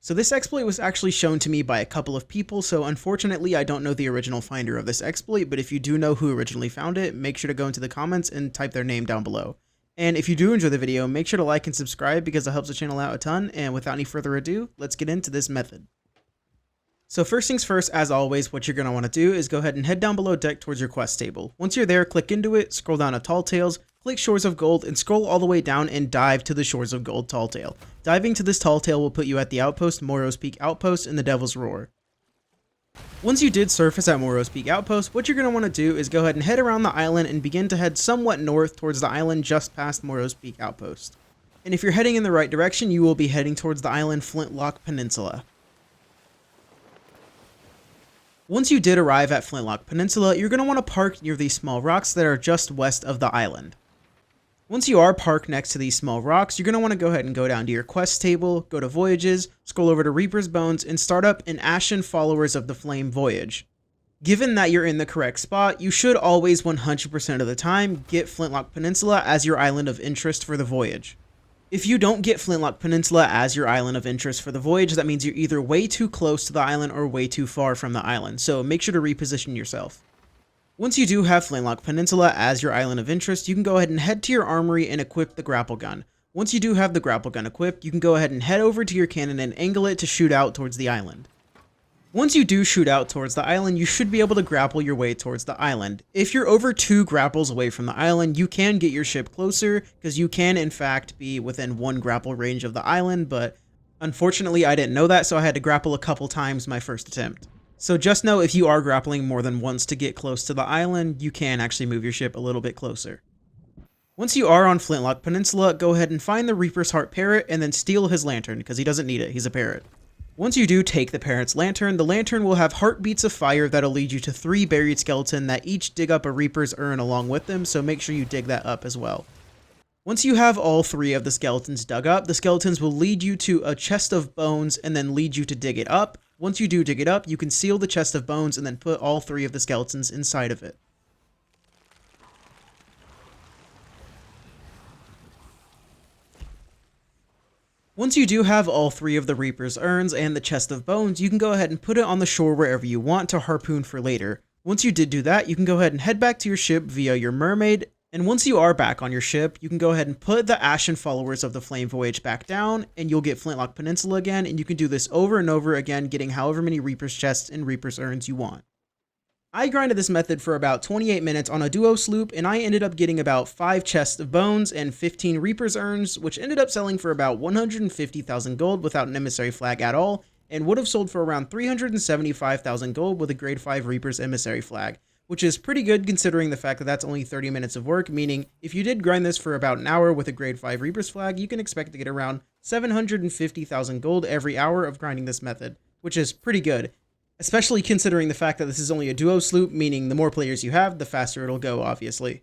So this exploit was actually shown to me by a couple of people, so unfortunately I don't know the original finder of this exploit, but if you do know who originally found it, make sure to go into the comments and type their name down below. And if you do enjoy the video, make sure to like and subscribe because it helps the channel out a ton, and without any further ado, let's get into this method. So first things first, as always, what you're going to want to do is go ahead and head down below deck towards your quest table. Once you're there, click into it, scroll down to Tall Tales, click Shores of Gold, and scroll all the way down and dive to the Shores of Gold Tall Tale. Diving to this Tall Tale will put you at the outpost, Moro's Peak Outpost in the Devil's Roar. Once you did surface at Moro's Peak Outpost, what you're going to want to do is go ahead and head around the island and begin to head somewhat north towards the island just past Moro's Peak Outpost. And if you're heading in the right direction, you will be heading towards the island Flintlock Peninsula. Once you did arrive at Flintlock Peninsula, you're going to want to park near these small rocks that are just west of the island. Once you are parked next to these small rocks, you're going to want to go ahead and go down to your quest table, go to Voyages, scroll over to Reaper's Bones, and start up an Ashen Followers of the Flame Voyage. Given that you're in the correct spot, you should always 100% of the time get Flintlock Peninsula as your island of interest for the voyage. If you don't get Flintlock Peninsula as your island of interest for the voyage, that means you're either way too close to the island or way too far from the island, so make sure to reposition yourself. Once you do have Flintlock Peninsula as your island of interest, you can go ahead and head to your armory and equip the grapple gun. Once you do have the grapple gun equipped, you can go ahead and head over to your cannon and angle it to shoot out towards the island. Once you do shoot out towards the island, you should be able to grapple your way towards the island. If you're over 2 grapples away from the island, you can get your ship closer, because you can in fact be within 1 grapple range of the island, but unfortunately I didn't know that, so I had to grapple a couple times my first attempt. So just know if you are grappling more than once to get close to the island, you can actually move your ship a little bit closer. Once you are on Flintlock Peninsula, go ahead and find the Reaper's Heart Parrot and then steal his lantern, because he doesn't need it, he's a parrot. Once you do take the parrot's lantern, the lantern will have heartbeats of fire that'll lead you to 3 buried skeleton that each dig up a Reaper's urn along with them, so make sure you dig that up as well. Once you have all 3 of the skeletons dug up, the skeletons will lead you to a chest of bones and then lead you to dig it up. Once you do dig it up, you can seal the chest of bones and then put all 3 of the skeletons inside of it. Once you do have all 3 of the Reaper's urns and the chest of bones, you can go ahead and put it on the shore wherever you want to harpoon for later. Once you did do that, you can go ahead and head back to your ship via your mermaid, and once you are back on your ship, you can go ahead and put the Ashen Followers of the Flame Voyage back down, and you'll get Flintlock Peninsula again, and you can do this over and over again, getting however many Reaper's chests and Reaper's urns you want. I grinded this method for about 28 minutes on a duo sloop, and I ended up getting about 5 chests of bones and 15 Reaper's urns, which ended up selling for about 150,000 gold without an emissary flag at all, and would have sold for around 375,000 gold with a grade 5 Reaper's emissary flag, which is pretty good considering the fact that that's only 30 minutes of work, meaning if you did grind this for about an hour with a grade 5 Reaper's flag, you can expect to get around 750,000 gold every hour of grinding this method, which is pretty good. Especially considering the fact that this is only a duo sloop, meaning the more players you have, the faster it'll go, obviously.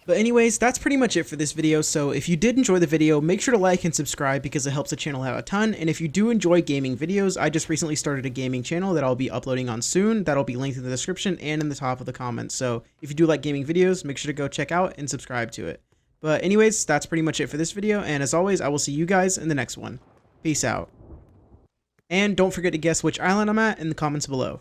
But anyways, that's pretty much it for this video, so if you did enjoy the video, make sure to like and subscribe because it helps the channel out a ton, and if you do enjoy gaming videos, I just recently started a gaming channel that I'll be uploading on soon. That'll be linked in the description and in the top of the comments, so if you do like gaming videos, make sure to go check out and subscribe to it. But anyways, that's pretty much it for this video, and as always, I will see you guys in the next one. Peace out. And don't forget to guess which island I'm at in the comments below.